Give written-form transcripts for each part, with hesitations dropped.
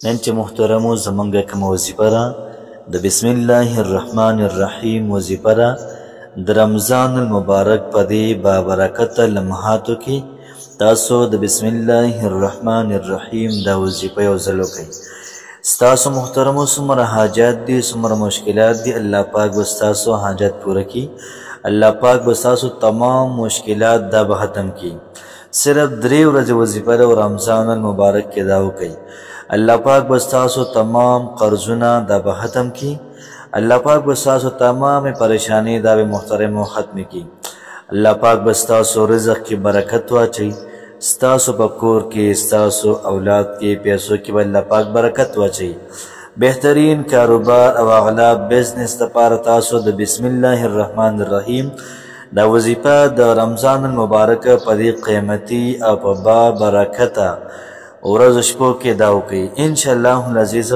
نن چې محترمو زمونږ کومه وظیفه ده د بسم الله الرحمن الرحیم وظیفه ده د رمضان المبارک په دې بابرکته لمحاتو کې تاسو د بسم الله الرحمن الرحیم دا وظیفه یو ځل وکړئ. ستاسو محترمو څومره حاجات دي څومره مشکلات دي الله پاک به ستاسو حاجت پوره کړي. الله پاک به ستاسو تمام مشکلات دا به ختم کړي. صرف 3 ورځې وظیفه ده او رمضان المبارک کې دا وکړئ. الله پاک به ستاسو تمام قرضونه دا به ختم کړي. الله پاک به ستاسو تمام پریشانی دا به محترمو ختم کړي. الله پاک به ستاسو رزق کې برکت واچوي. ستاسو په کور کې ستاسو اولاد کې پیسو کې به الله پاک برکت واچوي. بهترین کاروبار او اغلا بزنس لپاره تاسو د بسم الله الرحمن الرحیم دا وظیفه د رمضان المبارک په دې قیمتي او په بابرکته ورځو شپو کې دا وکړئ. انشاءالله العزیز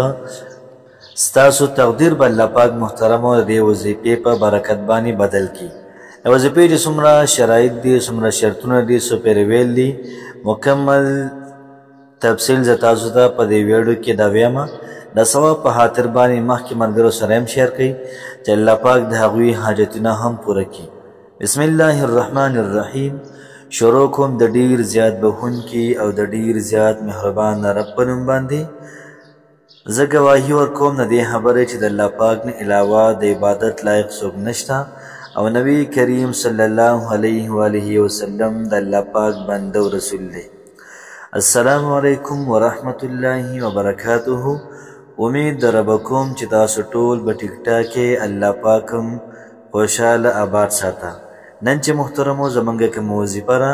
ستاسو تقدیر به الله پاک محترمو د دې وظیفې په برکت باندې بدل کړي. د وظیفې چې څومره شرایط دي څومره شرطونه دي څو پرې ویل دي مکمل تفصیل زه تاسو ته په دې ویډیو کې دا وایم. د ثواب په خاطر باندې مخکې ملګرو سره هم شیر کړئ چې الله پاک د هغوی حاجتونه هم پوره کړي. بسم الله الرحمن الرحیم. شروع کوم د ډیر زیات بخونکي او د ډیر زیات مهربان رب په نوم باندې. زه ګواهي ورکوم د دې خبرې چې د الله پاک نه علاوه د عبادت لایق څوک نشته او نبی کریم صلی الله علیه و آله وسلم د الله پاک بنده او رسول دی. السلام علیکم ورحمت الله وبرکاته. امید در بکوم چې تاسو ټول په ټیک ټاک کې الله پاکم خوشاله آباد ساته. نن چې محترمو زمونږ کومه وظیفه ده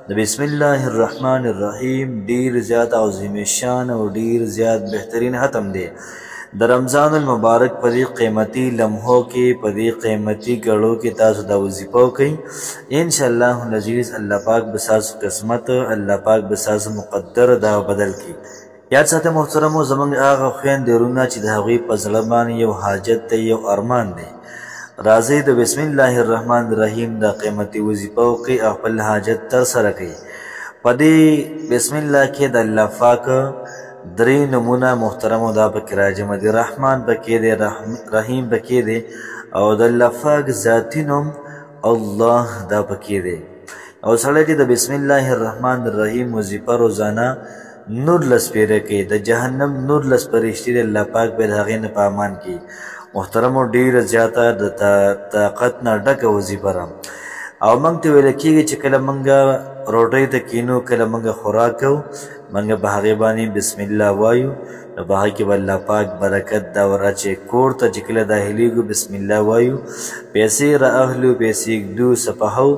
د بسم الله الرحمن الرحیم ډیر زیات عظیم شان او ډیر زیات بهترین ختم دی. د رمضان المبارک په دې قیمتي لمحو کې په دې قیمتي ګړو کې تاسو دا وظیفه وکړئ. انشاءالله العزیز الله پاک به ستاسو قسمت الله پاک به ستاسو مقدر دا بدل کړي. یاد ساته محترمو زمونږ هغه خویندې ورونه چې د هغوی په زړه باندې یو حاجت دی یو ارمان دی راځئ د بسم الله الرحمن الرحیم دا قیمتي وظیفه وکړئ او خپل حاجت ترسره کړئ. په دې بسم الله کې د الله پاک 3 نمونه محترمو دا پکې راجمع دي. رحمان پکې دی رحیم پکې دی او د الله پاک ذاتي نوم الله دا پکې دی. او سړی چې د بسم الله الرحمن الرحیم وظیفه روزانه 19 پیره کوي د جهنم 19 فرشتې د الله پاک به د هغې نه په امان کړي. محترمو ډیره زیاته د طاقت نه ډکه وظیفه ده او موږ ته ویل کېږي چې کله موږ روټۍ ته کینو کله موږ خوراک کوو موږ په هغې باندې بسم الله وایو نو په هغې کې به الله پاک برکت دا وراچوي. کور ته چې کله داخلېږو بسم الله وایو پیسې رااخلو پیسې ږدو سپهو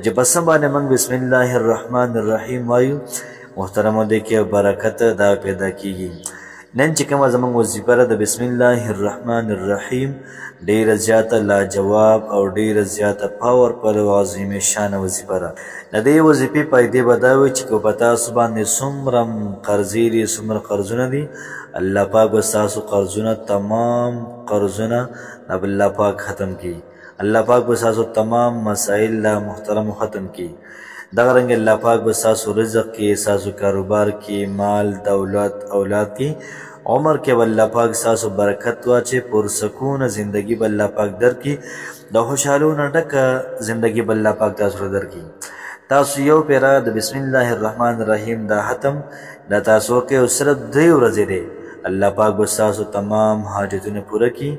چې په سم باندې موږ بسم الله الرحمن الرحیم وایو محترمو دې کې برکت دا پیدا کېږي. نن چې کومه زموږ وظیفه ده د بسم الله الرحمن الرحیم ډیره زیاته لاجواب او ډیره زیاته پاور پر عظیم شان وظیفه ده. د دې وظیفې فایدې به دا وي چې که په تاسو باندې څومره قرضې دي څومره قرضونه دي الله پاک به ستاسو قرضونه تمام قرضونه د الله پاک ختم کړي. الله پاک به ستاسو تمام مسایل لا محترمو ختم کړي. دغه رنګ الله پاک به ستاسو رزق کې ستاسو کاروبار کې مال دولت اولاد کې عمر کې به الله پاک ستاسو برکت واچي. پرسکونه زندگی به الله پاک درکړي. د خوشحالو نه ډکه زندگی به الله پاک تاسو ته درکړي. تاسو یو پیره د بسم الله الرحمن الرحیم دا ختم دا تاسو کې او صرف 3 ورځې دی الله پاک به ستاسو تمام حاجتونه پوره کړي.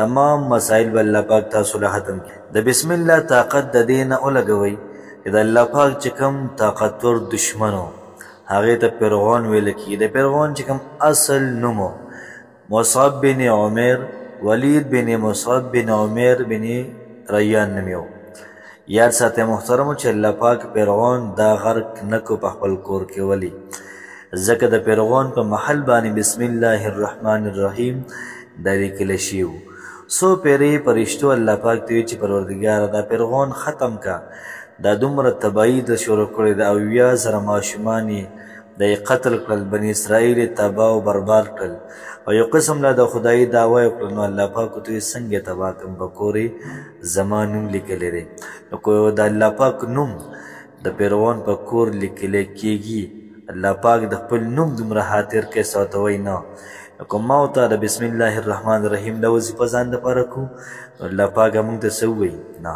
تمام مسایل به الله پاک تاسو له ختم کړي. د بسم الله طاقت د دې نه ولګوئ چې د الله پاک چې کوم طاقتور دشمنو هغې ته فرعون ویل کېږي. د فرعون چې کوم اصل نوم مصعب بن عمیر ولید بن مصعب بن عمیر بن ریان نوم یو. یاد ساتئ محترمو چې الله پاک فرعون دا غرق نه کو په خپل کور کې ولي ځکه د فرعون په محل باندې بسم الله الرحمن الرحیم دا لیکلی شوي وو. څو پیرې فرشتو الله پاک ته ویل چې پروردګاره دا فرعون ختم کا دا دومره تباهي د شروع کړې ده او 1000 ماشومان یې د قتل کړل بني اسرائیل یې تباه او برباد کړل او یو قسم لا د خدایي دعوه یې وکړل نو الله پاک ورته ویل څنګه تباه کړم په کور یې زما نوم لیکلی دی. نو که د الله پاک نوم د فرعون په کور لیکلی کېږي الله پاک د خپل نوم دومره خاطر کې ساتوي نه. که ما ورته د بسم الله الرحمن الرحیم دا وظیفه ځان دپاره کړو نو الله پاک موږ ته څه ووایي؟ نه،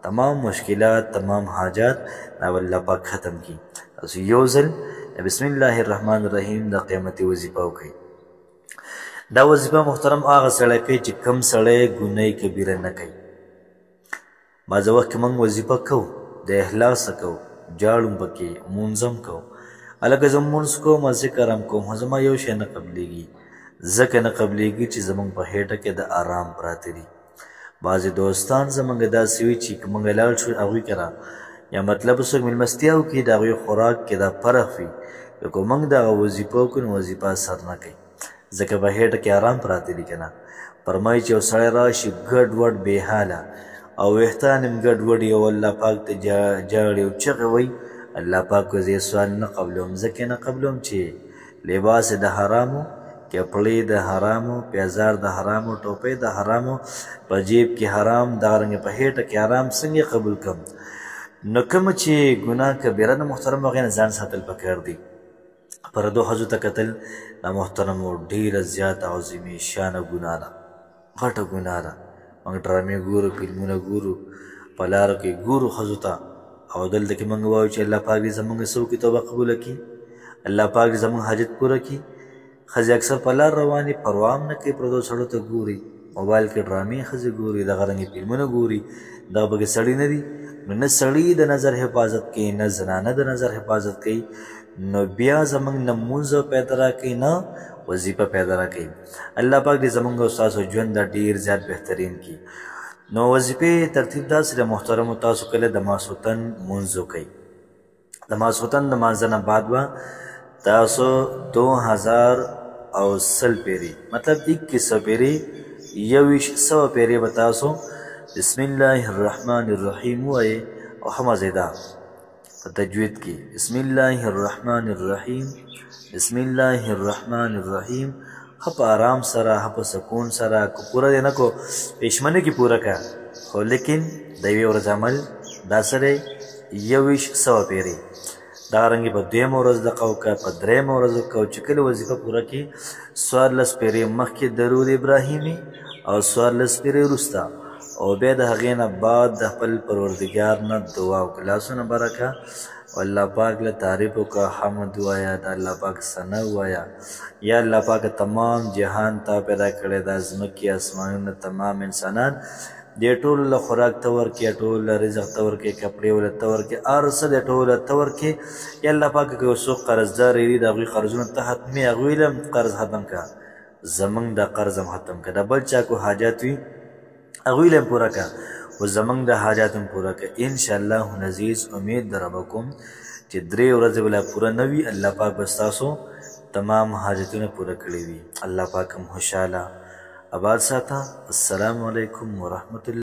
تمام مشکلات تمام حاجات دا به الله پاک ختم کړي. تاسو یو ځل د بسم الله الرحمن الرحیم دا قیمتي وظیفه وکړئ. دا وظیفه محترم هغه سړی کوي چې کم سړی ګناه کبیره نه کوي. بعض وخت کې موږ وظیفه کوو د اخلاصه کوو، جاړو پکې، مونځ هم کوو. هلکه زه مونځ کوم او ذکر هم کوم، خو زما یو شی نه قبلیږي. ځکه نه قبلیږي چې زموږ په خېټه کې د آرام پراته دي. بعضې دوستان زموږ داسې وي چې که موږ لاړ شو هغوی کره یا مطلب څوک مېلمستیا وکړي د هغوی خوراک کې دا فرق وي. که موږ دغه وظیفه وکړو نو وظیفه اثر نه کوي، ځکه په خېټه کې آرام پراته دي که نه. فرمایي چې یو سړی راشي ګډ وډ بې حاله او ویښتان هم ګډ وډ او الله پاک ته جاړي او چغې وایي، الله پاک وایي زه یې سوال نه قبلوم. ځکه نه قبلوم چې لباس د حرامو، کپړې د حرامو، پیزار د حرامو، ټوپۍ د حرامو، په جیب کې حرام، دغرنګې په خېټه کې حرام څنګه قبول کړم؟ نو کومه چې ګناه کبیره ده محترم هغې نه ځان ساتل پکار دي. پردو ښځو ته کتل دا محترمو ډېره زیاته عظیمې شانه ګناه ده، غټه ګناه ده. موږ ډرامې ګورو، فلمونه ګورو، په لارو کې ګورو ښځو ته، او دلته کې موږ وایو چې الله پاک دې زموږ څه وکړي؟ توبه قبوله کړي، الله پاک دې زموږ حاجت پوره کړي. ښځې اکثر په لار روانې پروا هم نه کوي، پردو سړو ته ګوري، موبایل کې ډرامې ښځې ګوري، دغه رنګې فلمونه ګوري. دا پکې سړي نه دي. نو نه سړي د نظر حفاظت کوي، نه زنانه د نظر حفاظت کوي، نو بیا زموږ نه مونځ پیدا راکوي، نه وظیفه پیدا راکوي. الله پاک دې زموږ او ستاسو ژوند دا ډېر زیات بهترین کړي. نو وظیفې ترتیب داسې د محترمو، تاسو کله د ماسخوتن مونځ وکئ. د ماسخوتن د مانځه نه بعد به تاسو 2000 پیرې مطلب 2100 پیرې 2100 پیرې به تاسو بسم الله الرحمن الرحیم ووایئ او ښه مزېدار په تجوید کې بسم الله الرحمن الرحیم بسم الله الرحمن الرحیم. ښه په آرام سره، ښه په سکون سره. که پوره دې نه کو پېشمنه کې پوره کړه، خو لیکن د یوې ورځ عمل دا سره 2100 پیرې. دغه رنګې په دویمه ورځ دقه وکړه، په درېیمه ورځ وکړه. چې کله وظیفه پوره کړي 14 پیرې مخکې درود ابراهیمي او 14 پیرې وروسته، او بیا د هغې نه بعد د خپل پروردګار نه دعا وکړه، لاسونه برکه او الله پاک له تعریف وکړه، حمد ووایه، د الله پاک ثنا ووایه. یا الله پاک تمام جهان تا پیدا کړی، دا ځمکې اسمانونه تمام انسانان دې ټولو له خوراک ته ورکړې، ټولو له رزق ته ورکړې، کپړې ولې ته ورکړې، هر څه دې ټولو ته ورکړې. یا الله پاک که یو څوک قرضدار دي د هغوی قرضونه ته ختمې، هغوی له هم قرض ختم کړه، زموږ دا قرض هم ختم کړه. د بل چا کو حاجات وي هغوی له هم پوره کړه، خو زموږ د حاجات هم پوره کړه. انشاءالله عزیز امید در به کوم چې 3 ورځې به لا پوره نه وي، الله پاک به ستاسو تمام حاجتونه پوره کړي وي. الله پاک هم خوشحاله آباد ساته. السلام علیکم ورحمت الله.